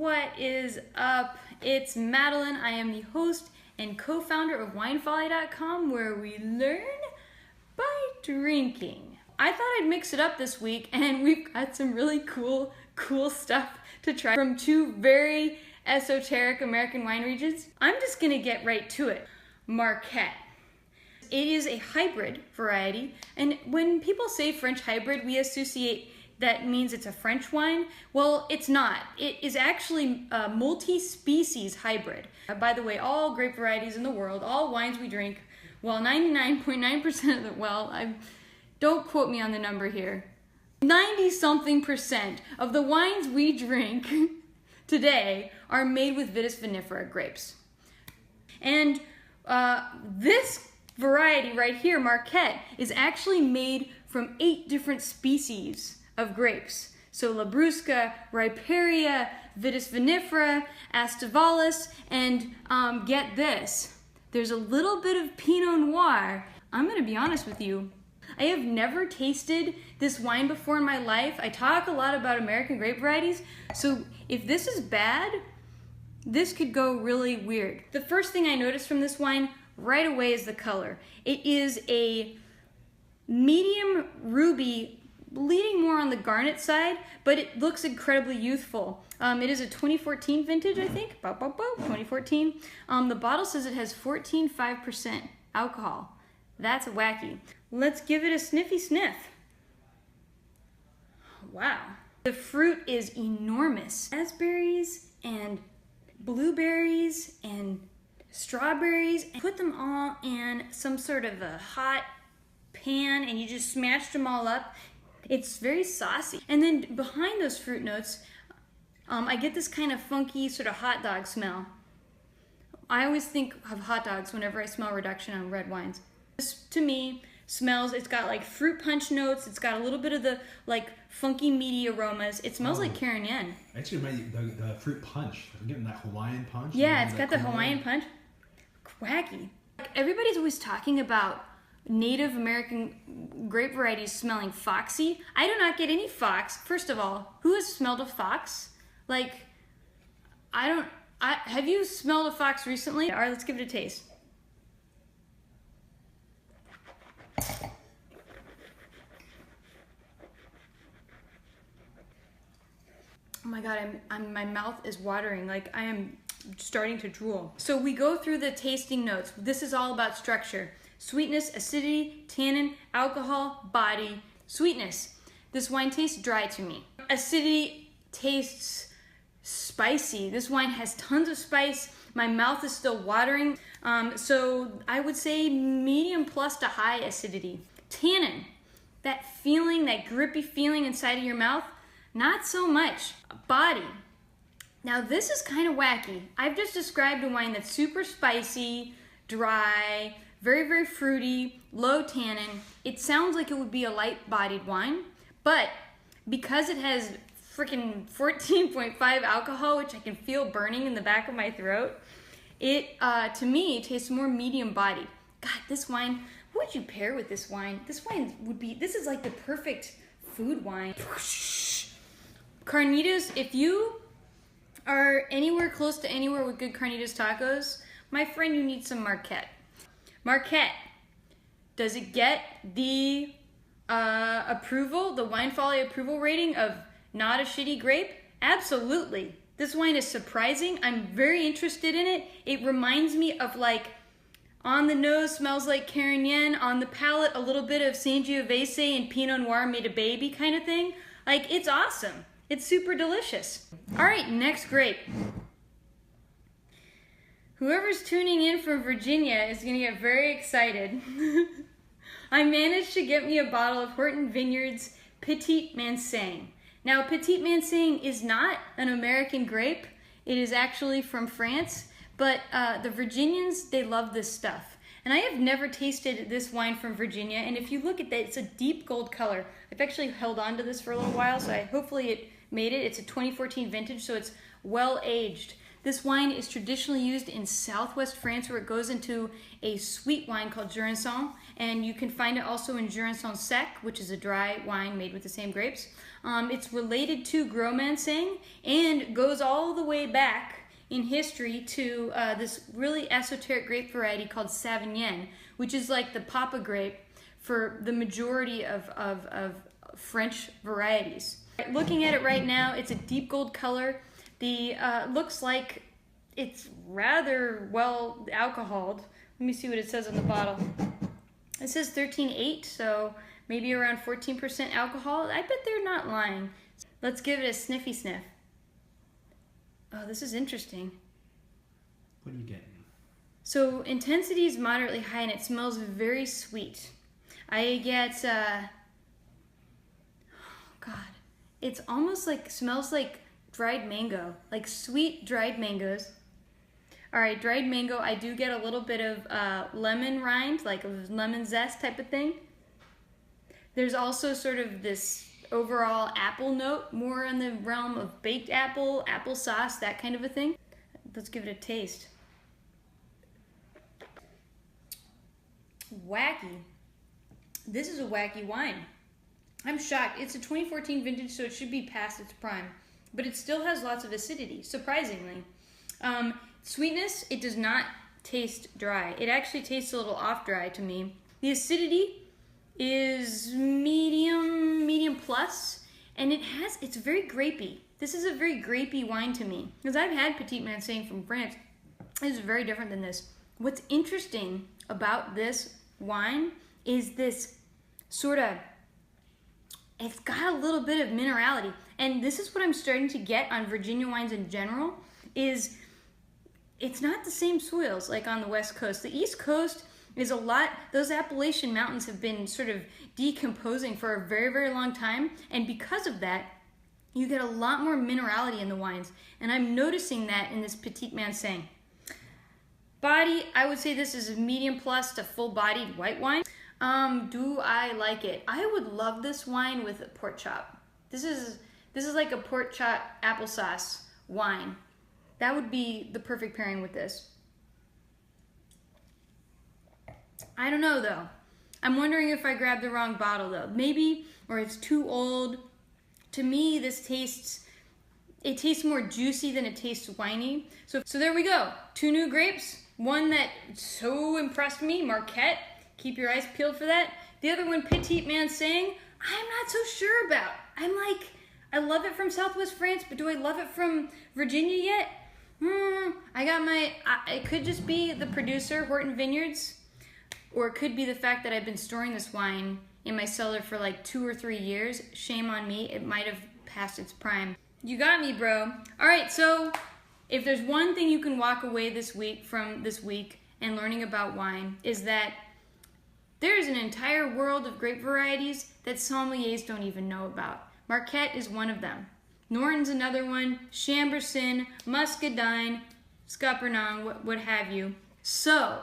What is up? It's Madeline. I am the host and co-founder of winefolly.com, where we learn by drinking. I thought I'd mix it up this week, and we've got some really cool stuff to try from two very esoteric American wine regions. I'm just gonna get right to it. Marquette. It is a hybrid variety, and when people say French hybrid, we associate that means it's a French wine. Well, it's not. It is actually a multi-species hybrid. By the way, all grape varieties in the world, all wines we drink, well, 99.9% of the, don't quote me on the number here, 90-something% of the wines we drink today are made with Vitis vinifera grapes. And this variety right here, Marquette, is actually made from 8 different species of grapes. So Labrusca, Riparia, Vitis vinifera, Aestivalis, and get this, there's a little bit of Pinot Noir. I'm gonna be honest with you, I have never tasted this wine before in my life. I talk a lot about American grape varieties, so if this is bad, this could go really weird. The first thing I noticed from this wine right away is the color. It is a medium ruby, leaning more on the garnet side, but it looks incredibly youthful. It is a 2014 vintage, I think. 2014. The bottle says it has 14.5% alcohol. That's wacky. Let's give it a sniffy sniff. Wow. The fruit is enormous. Raspberries and blueberries and strawberries. Put them all in some sort of a hot pan and you just smashed them all up. It's very saucy. And then behind those fruit notes, I get this kind of funky sort of hot dog smell. I always think of hot dogs whenever I smell reduction on red wines. This, to me, smells, it's got like fruit punch notes, it's got a little bit of the like funky meaty aromas. It smells like Carignan. Actually, the fruit punch. I'm getting that Hawaiian punch. Yeah, it's got the Hawaiian punch. Wacky. Everybody's always talking about Native American grape varieties smelling foxy. I do not get any fox. First of all, who has smelled a fox? Like, have you smelled a fox recently? All right, let's give it a taste. Oh my God, my mouth is watering. Like, I am starting to drool. So we go through the tasting notes. This is all about structure. Sweetness, acidity, tannin, alcohol, body, sweetness. This wine tastes dry to me. Acidity tastes spicy. This wine has tons of spice. My mouth is still watering. So I would say medium plus to high acidity. Tannin, that feeling, that grippy feeling inside of your mouth, not so much. Body. Now this is kind of wacky. I've just described a wine that's super spicy, dry, very, very fruity, low tannin. It sounds like it would be a light-bodied wine, but because it has freaking 14.5 alcohol, which I can feel burning in the back of my throat, it, to me, tastes more medium-bodied. God, this wine, what would you pair with this wine? This wine would be, this is like the perfect food wine. Carnitas, if you are anywhere close to anywhere with good carnitas tacos, my friend, you need some Marquette. Marquette, does it get the approval, the Wine Folly approval rating of not a shitty grape? Absolutely. This wine is surprising. I'm very interested in it. It reminds me of like, on the nose smells like Carignan, on the palate a little bit of Sangiovese and Pinot Noir made a baby kind of thing. Like, it's awesome. It's super delicious. All right, next grape. Whoever's tuning in from Virginia is going to get very excited. I managed to get me a bottle of Horton Vineyards Petit Manseng. Now, Petit Manseng is not an American grape. It is actually from France, but the Virginians, they love this stuff. And I have never tasted this wine from Virginia, and if you look at that, it's a deep gold color. I've actually held on to this for a little while, so hopefully it made it. It's a 2014 vintage, so it's well aged. This wine is traditionally used in southwest France, where it goes into a sweet wine called Jurançon, and you can find it also in Jurançon Sec, which is a dry wine made with the same grapes. It's related to Gros Manseng and goes all the way back in history to this really esoteric grape variety called Savagnin, which is like the Papa grape for the majority of French varieties. Looking at it right now, it's a deep gold color. The looks like it's rather well alcoholed. Let me see what it says on the bottle. It says 13.8, so maybe around 14% alcohol. I bet they're not lying. Let's give it a sniffy sniff. Oh, this is interesting. What are you getting? So intensity is moderately high and it smells very sweet. I get, oh God, it's almost like, smells like dried mango, like sweet dried mangoes. All right, dried mango, I do get a little bit of lemon rind, like a lemon zest type of thing. There's also sort of this overall apple note, more in the realm of baked apple, applesauce, that kind of a thing. Let's give it a taste. Wacky. This is a wacky wine. I'm shocked. It's a 2014 vintage, so it should be past its prime, but it still has lots of acidity, surprisingly. Sweetness, it does not taste dry. It actually tastes a little off dry to me. The acidity is medium plus, and it's very grapey. This is a very grapey wine to me, because I've had Petit Manseng from France. It's very different than this. What's interesting about this wine is this sort of, it's got a little bit of minerality, and this is what I'm starting to get on Virginia wines in general, is it's not the same soils like on the West Coast. The East Coast is a lot, those Appalachian mountains have been sort of decomposing for a very, very long time, and because of that, you get a lot more minerality in the wines, and I'm noticing that in this Petit Manseng. Body, I would say this is a medium plus to full-bodied white wine. Do I like it? I would love this wine with a pork chop. This is like a pork chop applesauce wine. That would be the perfect pairing with this. I don't know though. I'm wondering if I grabbed the wrong bottle though. Maybe, or it's too old. To me, this tastes more juicy than it tastes winey. So there we go. 2 new grapes. One that so impressed me, Marquette. Keep your eyes peeled for that. The other one, Petit Manseng, I'm not so sure about. I'm like, I love it from Southwest France, but do I love it from Virginia yet? It could just be the producer, Horton Vineyards, or it could be the fact that I've been storing this wine in my cellar for like 2 or 3 years. Shame on me, it might have passed its prime. You got me, bro. All right, so if there's one thing you can walk away from this week and learning about wine, is that there's an entire world of grape varieties that sommeliers don't even know about. Marquette is one of them. Norton's another one, Chambourcin, Muscadine, Scuppernong, what have you. So,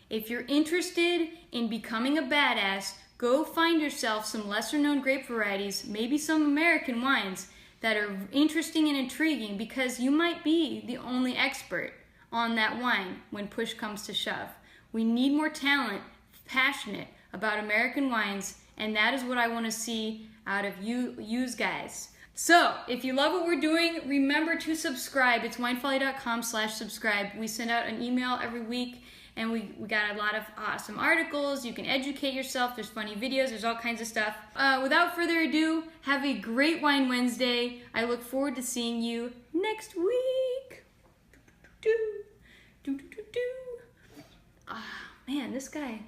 if you're interested in becoming a badass, go find yourself some lesser known grape varieties, maybe some American wines that are interesting and intriguing, because you might be the only expert on that wine when push comes to shove. We need more talent, passionate about American wines, and that is what I want to see out of you guys. So, if you love what we're doing, remember to subscribe. It's winefolly.com/subscribe. We send out an email every week, and we got a lot of awesome articles. You can educate yourself. There's funny videos. There's all kinds of stuff. Without further adu, have a great Wine Wednesday. I look forward to seeing you next week. Man, this guy...